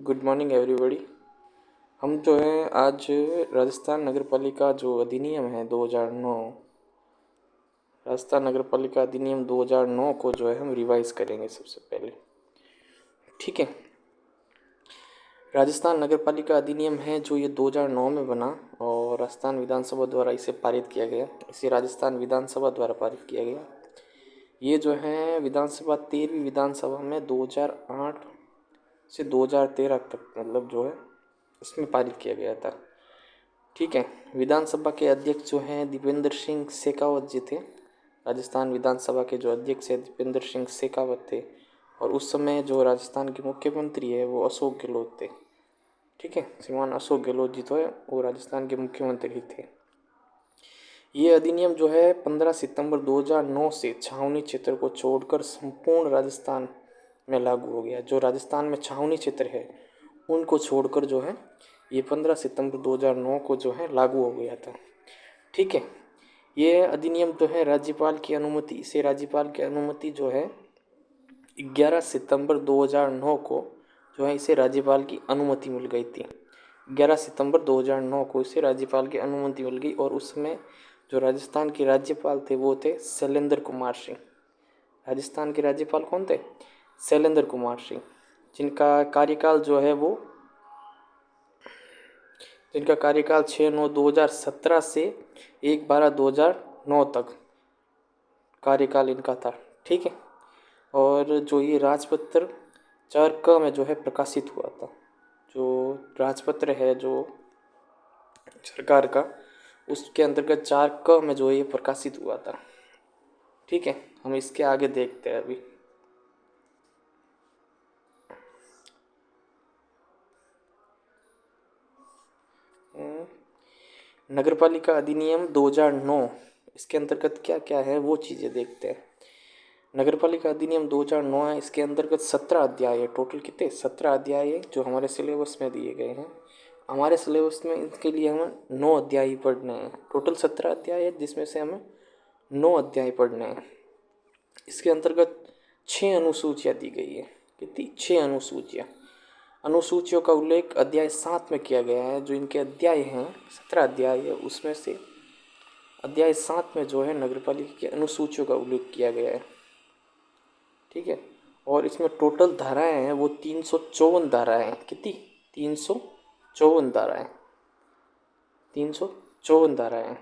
Good morning everybody. हम जो है आज राजस्थान नगर पालिका जो अधिनियम है 2009, राजस्थान नगर पालिका अधिनियम 2009 को जो है हम रिवाइज करेंगे सबसे पहले। ठीक है, राजस्थान नगर पालिका अधिनियम है जो ये 2009 में बना और राजस्थान विधानसभा द्वारा इसे पारित किया गया। इसे राजस्थान विधानसभा द्वारा पारित किया गया। ये जो है विधानसभा 13वीं विधानसभा में 2008 से 2013 तक मतलब जो है इसमें पारित किया गया था। ठीक है, विधानसभा के अध्यक्ष जो हैं दीपेंद्र सिंह शेखावत जी थे। राजस्थान विधानसभा के जो अध्यक्ष है दीपेंद्र सिंह शेखावत थे और उस समय जो राजस्थान के मुख्यमंत्री है वो अशोक गहलोत थे। ठीक है, श्रीमान अशोक गहलोत जी तो है वो राजस्थान के मुख्यमंत्री थे। ये अधिनियम जो है 15 सितंबर 2009 से छावनी क्षेत्र को छोड़कर संपूर्ण राजस्थान में लागू हो गया। जो राजस्थान में छावनी क्षेत्र है उनको छोड़कर जो है ये 15 सितंबर 2009 को जो है लागू हो गया था। ठीक है, ये अधिनियम जो है राज्यपाल की अनुमति जो है 11 सितंबर 2009 को जो है इसे राज्यपाल की अनुमति मिल गई थी। 11 सितंबर 2009 को इसे राज्यपाल की अनुमति मिल गई और उसमें जो राजस्थान के राज्यपाल थे वो थे शैलेंद्र कुमार सिंह। राजस्थान के राज्यपाल कौन थे? शैलेंद्र कुमार सिंह, जिनका कार्यकाल 6/9/2017 से 1/12/2009 तक कार्यकाल इनका था। ठीक है, और जो ये राजपत्र 4 में जो है प्रकाशित हुआ था। जो राजपत्र है जो सरकार का उसके अंतर्गत 4 में जो ये प्रकाशित हुआ था। ठीक है, हम इसके आगे देखते हैं अभी। नगरपालिका अधिनियम 2009 इसके अंतर्गत क्या क्या है वो चीज़ें देखते हैं। नगरपालिका अधिनियम 2009 है, इसके अंतर्गत 17 अध्याय है। टोटल कितने? 17 अध्याय है जो हमारे सिलेबस में दिए गए हैं। हमारे सिलेबस में इसके लिए हमें 9 अध्याय पढ़ने हैं। टोटल 17 अध्याय है जिसमें से हमें 9 अध्याय पढ़ने हैं। इसके अंतर्गत 6 अनुसूचियाँ दी गई है। कितनी? 6 अनुसूचियाँ। अनुसूचियों का उल्लेख अध्याय 7 में किया गया है। जो इनके अध्याय हैं 17 अध्याय है उसमें से अध्याय 7 में जो है नगरपालिका की अनुसूचियों का उल्लेख किया गया है। ठीक है, और इसमें टोटल धाराएं हैं वो 354 धाराएं हैं। कितनी? 354 धाराएं। 354 धाराएं।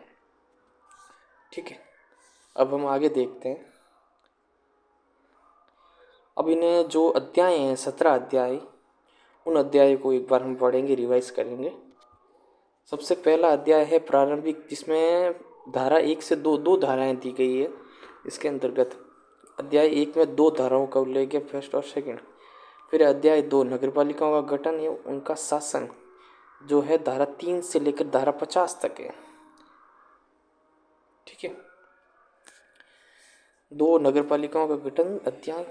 ठीक है, अब हम आगे देखते हैं। अब इन्हें जो अध्याय हैं 17 अध्याय, उन अध्याय को एक बार हम पढ़ेंगे, रिवाइज करेंगे। सबसे पहला अध्याय है प्रारंभिक, जिसमें धारा 1 से 2 धाराएं दी गई है। इसके अंतर्गत अध्याय 1 में 2 धाराओं का उल्लेख है, फर्स्ट और सेकंड। फिर अध्याय 2 नगरपालिकाओं का गठन एवं उनका शासन जो है धारा 3 से लेकर धारा 50 तक है। ठीक है, 2 नगरपालिकाओं का गठन अध्याय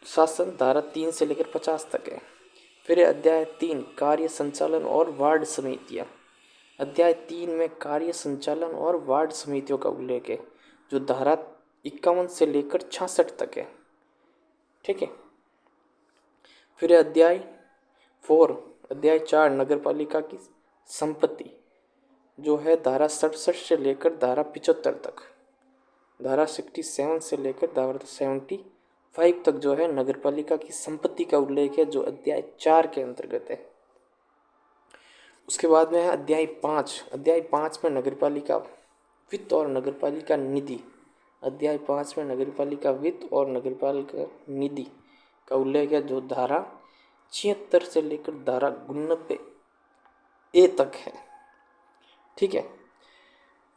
शासन धारा 3 से लेकर 50 तक है। फिर अध्याय 3 कार्य संचालन और वार्ड समितियाँ। अध्याय 3 में कार्य संचालन और वार्ड समितियों का उल्लेख है जो धारा 51 से लेकर 66 तक है। ठीक है, फिर अध्याय 4 नगरपालिका की संपत्ति जो है धारा 67 से लेकर धारा 75 तक। धारा 67 से लेकर धारा 75 तक जो है नगरपालिका की संपत्ति का उल्लेख है जो अध्याय 4 के अंतर्गत है। उसके बाद में है अध्याय 5 में नगरपालिका वित्त और नगरपालिका निधि। अध्याय 5 में नगरपालिका वित्त और नगरपालिका निधि का उल्लेख है जो धारा 76 से लेकर धारा 89A तक है। ठीक है,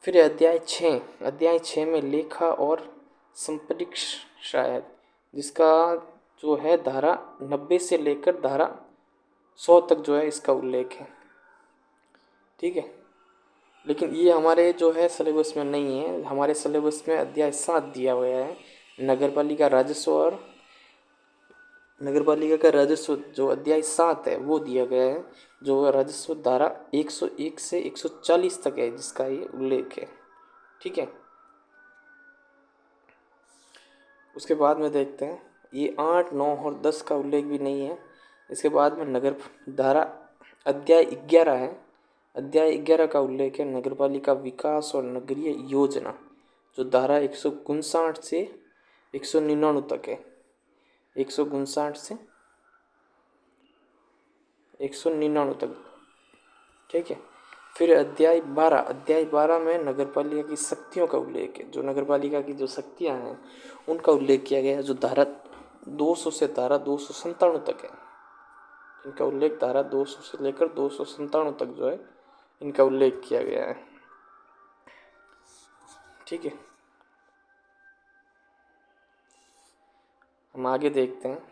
फिर अध्याय 6 में लेखा और संपरीक्षा है, जिसका जो है धारा 90 से लेकर धारा 100 तक जो है इसका उल्लेख है। ठीक है, लेकिन ये हमारे जो है सिलेबस में नहीं है। हमारे सिलेबस में अध्याय 7 दिया गया है, नगरपालिका राजस्व। और नगरपालिका का राजस्व जो अध्याय 7 है वो दिया गया है जो राजस्व धारा 101 से 140 तक है जिसका ये उल्लेख है। ठीक है, उसके बाद में देखते हैं ये 8, 9 और 10 का उल्लेख भी नहीं है। इसके बाद में नगर धारा अध्याय 11 है। अध्याय 11 का उल्लेख है नगरपालिका विकास और नगरीय योजना, जो धारा 159 से 199 तक है। 159 से 199 तक, ठीक है। फिर अध्याय 12 में नगरपालिका की शक्तियों का उल्लेख है। जो नगरपालिका की जो शक्तियां हैं उनका उल्लेख किया गया है, जो धारा 200 से धारा 297 तक है। इनका उल्लेख धारा 200 से लेकर 297 तक जो है इनका उल्लेख किया गया है, ठीक है। हम आगे देखते हैं।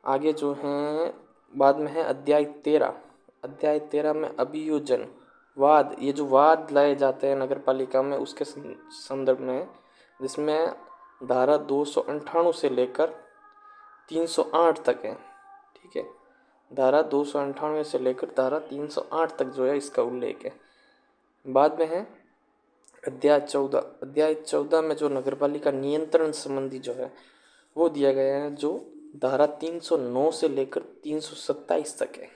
आगे जो है बाद में है अध्याय 13। अध्याय 13 में अभियोजन वाद, ये जो वाद लाए जाते हैं नगरपालिका में उसके संदर्भ में, जिसमें धारा 298 से लेकर 308 तक है, ठीक है। धारा 298 से लेकर धारा 308 तक जो है इसका उल्लेख है। बाद में है अध्याय 14। अध्याय 14 में जो नगरपालिका नियंत्रण संबंधी जो है वो दिया गया है, जो धारा 309 से लेकर 327 तक है।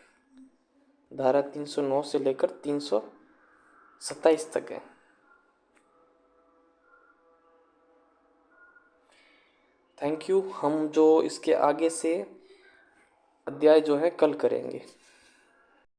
धारा 309 से लेकर 327 तक है। Thank you. हम जो इसके आगे से अध्याय जो है कल करेंगे।